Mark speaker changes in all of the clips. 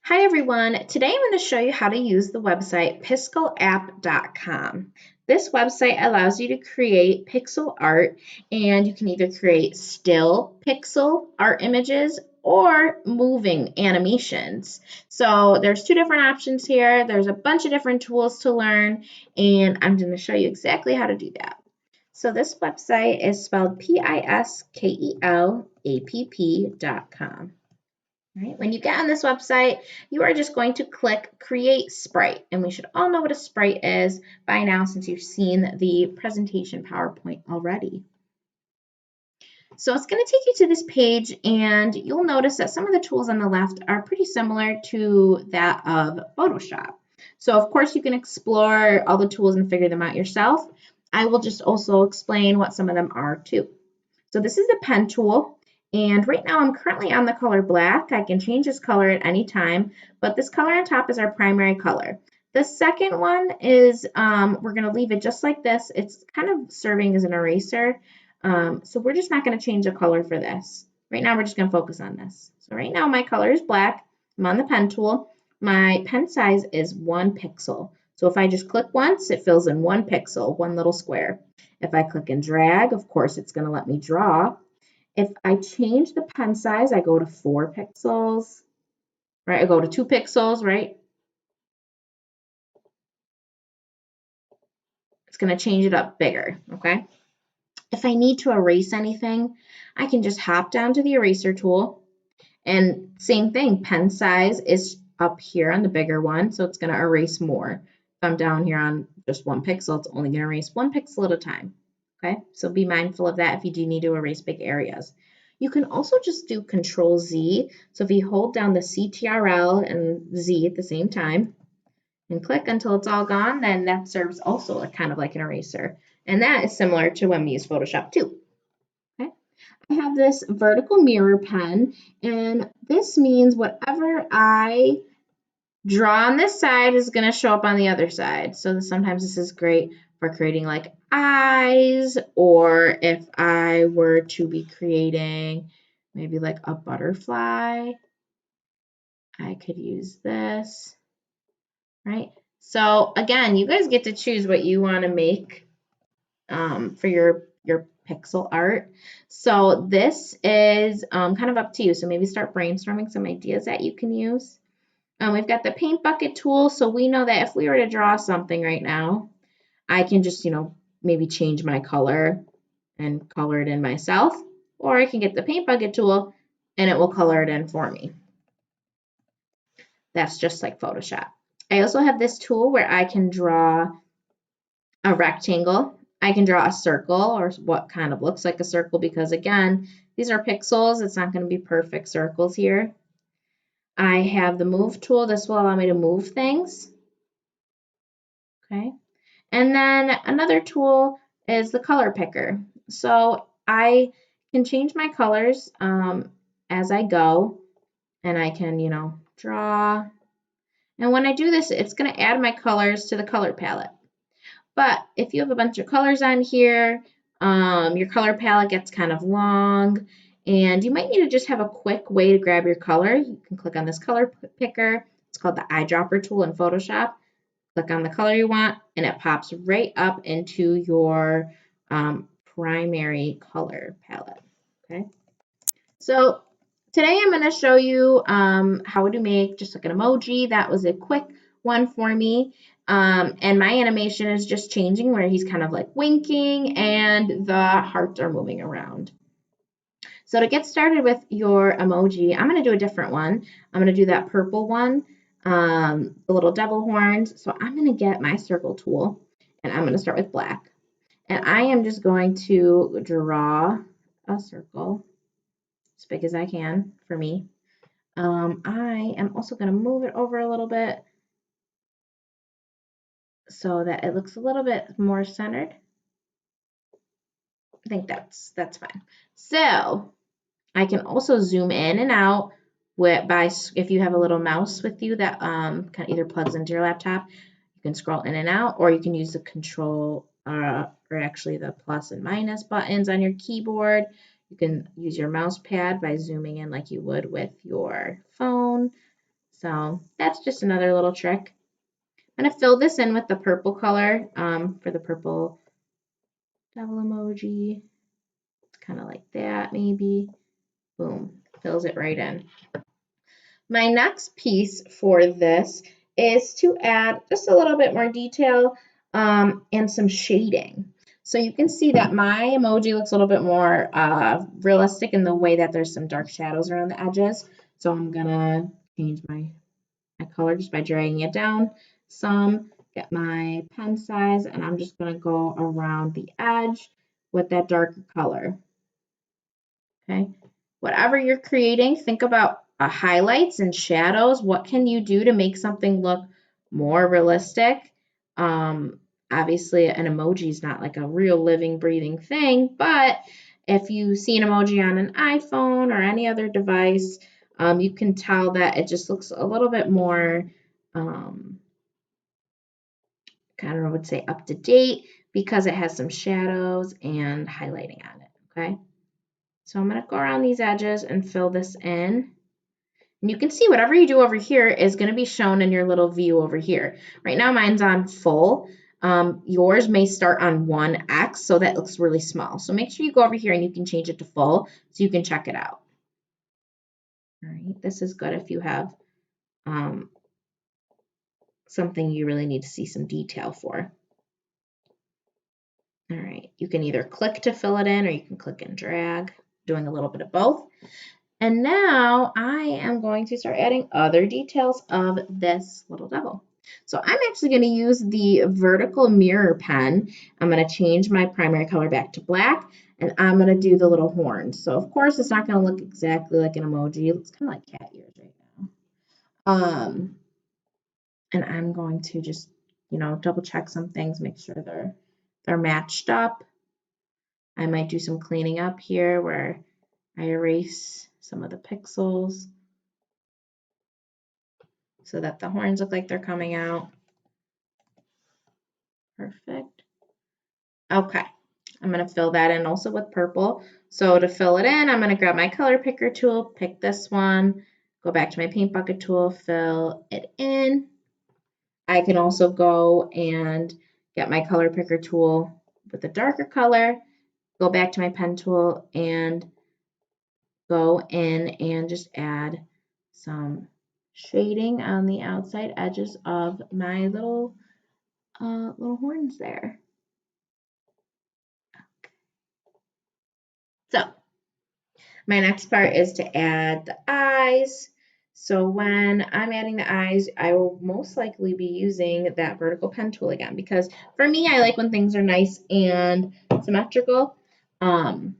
Speaker 1: Hi everyone, today I'm going to show you how to use the website piskelapp.com. This website allows you to create pixel art, and you can either create still pixel art images or moving animations. So there's two different options here. There's a bunch of different tools to learn, and I'm going to show you exactly how to do that. So this website is spelled piskelapp.com. Right? When you get on this website, you are just going to click Create Sprite. And we should all know what a sprite is by now since you've seen the presentation PowerPoint already. So it's going to take you to this page, and you'll notice that some of the tools on the left are pretty similar to that of Photoshop. So of course you can explore all the tools and figure them out yourself. I will just also explain what some of them are too. So this is the pen tool, and right now I'm currently on the color black. I can change this color at any time, but this color on top is our primary color. The second one is, we're going to leave it just like this. It's kind of serving as an eraser, so we're just not going to change the color for this. Right now we're just going to focus on this. So right now my color is black. I'm on the pen tool. My pen size is 1 pixel. So if I just click once, it fills in 1 pixel, one little square. If I click and drag, of course, it's going to let me draw. If I change the pen size, I go to 4 pixels, right? I go to 2 pixels, right? It's going to change it up bigger, okay? If I need to erase anything, I can just hop down to the eraser tool. And same thing, pen size is up here on the bigger one, so it's going to erase more. If I'm down here on just 1 pixel, it's only going to erase 1 pixel at a time. Okay, so be mindful of that if you do need to erase big areas. You can also just do Control Z. So if you hold down the CTRL and Z at the same time and click until it's all gone, then that serves also kind of like an eraser. And that is similar to when we use Photoshop too. Okay. I have this vertical mirror pen, and this means whatever I draw on this side is going to show up on the other side. So sometimes this is great for creating like eyes, or if I were to be creating maybe like a butterfly, I could use this, right? So again, you guys get to choose what you want to make for your pixel art. So this is kind of up to you. So maybe start brainstorming some ideas that you can use. We've got the paint bucket tool, so we know that if we were to draw something right now, I can just, maybe change my color and color it in myself, or I can get the paint bucket tool and it will color it in for me. That's just like Photoshop. I also have this tool where I can draw a rectangle. I can draw a circle, or what kind of looks like a circle, because again, these are pixels. It's not going to be perfect circles here. I have the move tool. This will allow me to move things. Okay. And then another tool is the color picker. So I can change my colors as I go, and I can, draw. And when I do this, it's going to add my colors to the color palette. But if you have a bunch of colors on here, your color palette gets kind of long, and you might need to just have a quick way to grab your color. You can click on this color picker. It's called the eyedropper tool in Photoshop. Click on the color you want, and it pops right up into your primary color palette. Okay. So today I'm going to show you how to make just like an emoji. That was a quick one for me. And my animation is just changing where he's kind of like winking and the hearts are moving around. So to get started with your emoji, I'm going to do a different one. I'm going to do that purple one, the little devil horns. So I'm going to get my circle tool, and I'm going to start with black. And I am just going to draw a circle as big as I can for me. I am also going to move it over a little bit so that it looks a little bit more centered. I think that's fine. So I can also zoom in and out if you have a little mouse with you that kind of either plugs into your laptop, you can scroll in and out, or you can use the control or actually the plus and minus buttons on your keyboard. You can use your mouse pad by zooming in like you would with your phone. So that's just another little trick. I'm going to fill this in with the purple color for the purple devil emoji. It's kind of like that maybe. Boom, fills it right in. My next piece for this is to add just a little bit more detail and some shading. So you can see that my emoji looks a little bit more realistic in the way that there's some dark shadows around the edges. So I'm gonna change my color just by dragging it down some, get my pen size, and I'm just gonna go around the edge with that darker color. Okay, whatever you're creating, think about highlights and shadows. What can you do to make something look more realistic? Um, Obviously, an emoji is not like a real living, breathing thing, but if you see an emoji on an iPhone or any other device, you can tell that it just looks a little bit more, kind of, I would say, up to date because it has some shadows and highlighting on it. Okay. So I'm going to go around these edges and fill this in. And you can see whatever you do over here is going to be shown in your little view over here. Right now mine's on full. Yours may start on 1x, so that looks really small. So make sure you go over here and you can change it to full so you can check it out. All right, this is good if you have something you really need to see some detail for. All right, you can either click to fill it in or you can click and drag, doing a little bit of both. And now I am going to start adding other details of this little devil. So I'm actually going to use the vertical mirror pen. I'm going to change my primary color back to black, and I'm going to do the little horns. So of course it's not going to look exactly like an emoji. It looks kind of like cat ears right now. And I'm going to just, double check some things, make sure they're matched up. I might do some cleaning up here where I erase some of the pixels so that the horns look like they're coming out. Perfect. Okay, I'm going to fill that in also with purple. So to fill it in, I'm going to grab my color picker tool, pick this one, go back to my paint bucket tool, fill it in. I can also go and get my color picker tool with a darker color, go back to my pen tool and go in and just add some shading on the outside edges of my little horns there. So my next part is to add the eyes. So when I'm adding the eyes, I will most likely be using that vertical pen tool again because for me, I like when things are nice and symmetrical. Black.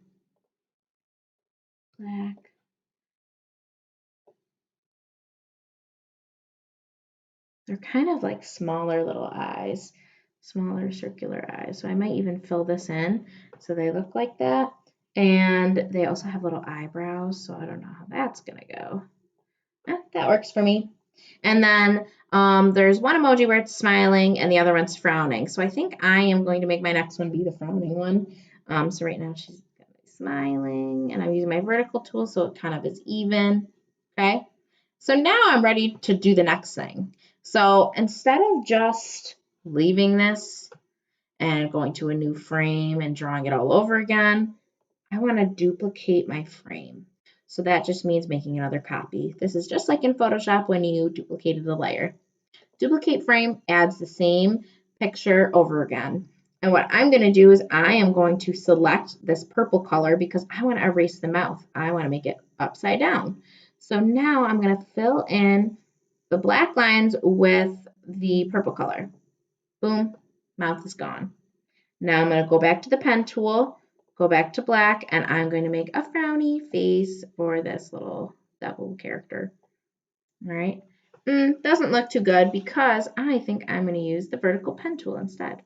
Speaker 1: They're kind of like smaller little eyes, smaller circular eyes. So I might even fill this in so they look like that. And they also have little eyebrows, so I don't know how that's gonna go. That works for me. And then there's one emoji where it's smiling and the other one's frowning. So I think I am going to make my next one be the frowning one. So right now she's smiling and I'm using my vertical tool so it kind of is even. Okay. So now I'm ready to do the next thing. So instead of just leaving this and going to a new frame and drawing it all over again, I want to duplicate my frame. So that just means making another copy. This is just like in Photoshop when you duplicated a layer. Duplicate frame adds the same picture over again. And what I'm going to do is I am going to select this purple color because I want to erase the mouth. I want to make it upside down. So now I'm going to fill in the black lines with the purple color. Boom, mouth is gone. Now I'm going to go back to the pen tool, go back to black, and I'm going to make a frowny face for this little devil character. All right. Doesn't look too good because I think I'm going to use the vertical pen tool instead.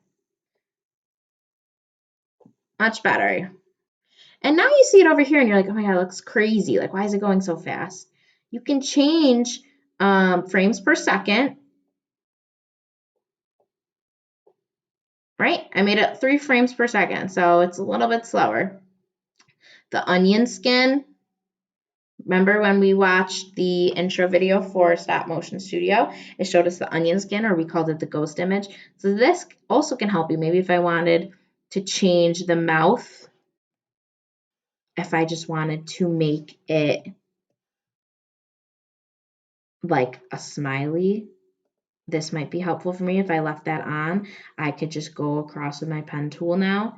Speaker 1: Much better. And now you see it over here and you're like, oh my God, it looks crazy. Like, why is it going so fast? You can change frames per second. Right? I made it 3 frames per second, so it's a little bit slower. The onion skin, Remember when we watched the intro video for Stop Motion Studio? It showed us the onion skin, or we called it the ghost image. So this also can help you. Maybe if I wanted to change the mouth, if I just wanted to make it like a smiley, this might be helpful for me. If I left that on, I could just go across with my pen tool now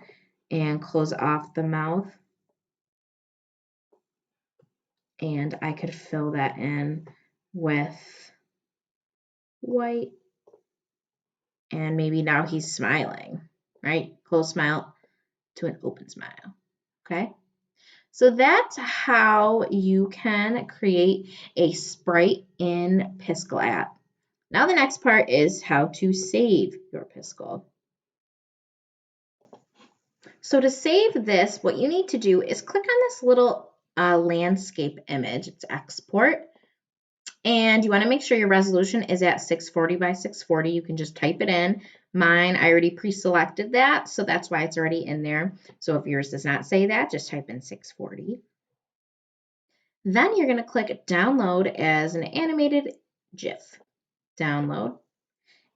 Speaker 1: and close off the mouth. And I could fill that in with white. And maybe now he's smiling, right? Closed smile to an open smile, okay? So that's how you can create a sprite in Piskel app. Now the next part is how to save your Piskel. So to save this, what you need to do is click on this little landscape image. It's export. And you want to make sure your resolution is at 640 by 640. You can just type it in. Mine, I already pre-selected that, so that's why it's already in there. So if yours does not say that, just type in 640. Then you're going to click download as an animated GIF. Download.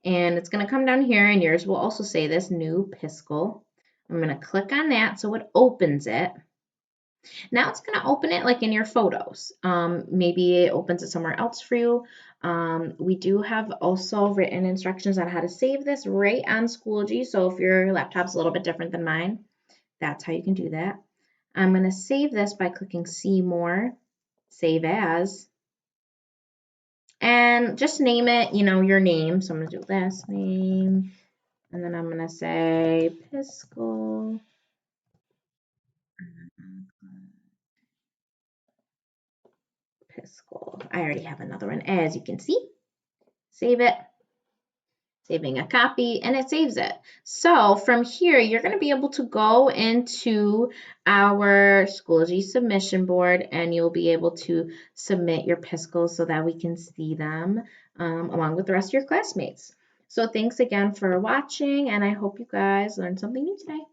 Speaker 1: And it's going to come down here, and yours will also say this new Piskel. I'm going to click on that so it opens it. Now it's going to open it like in your photos. Maybe it opens it somewhere else for you. We do have also written instructions on how to save this right on Schoology. So if your laptop's a little bit different than mine, that's how you can do that. I'm going to save this by clicking See More, Save As, and just name it, your name. So I'm going to do this name, and then I'm going to say Piskel. Piskel. I already have another one, as you can see. Save it. Saving a copy, and it saves it. So from here, you're going to be able to go into our Schoology submission board, and you'll be able to submit your Piskels so that we can see them along with the rest of your classmates. So thanks again for watching, and I hope you guys learned something new today.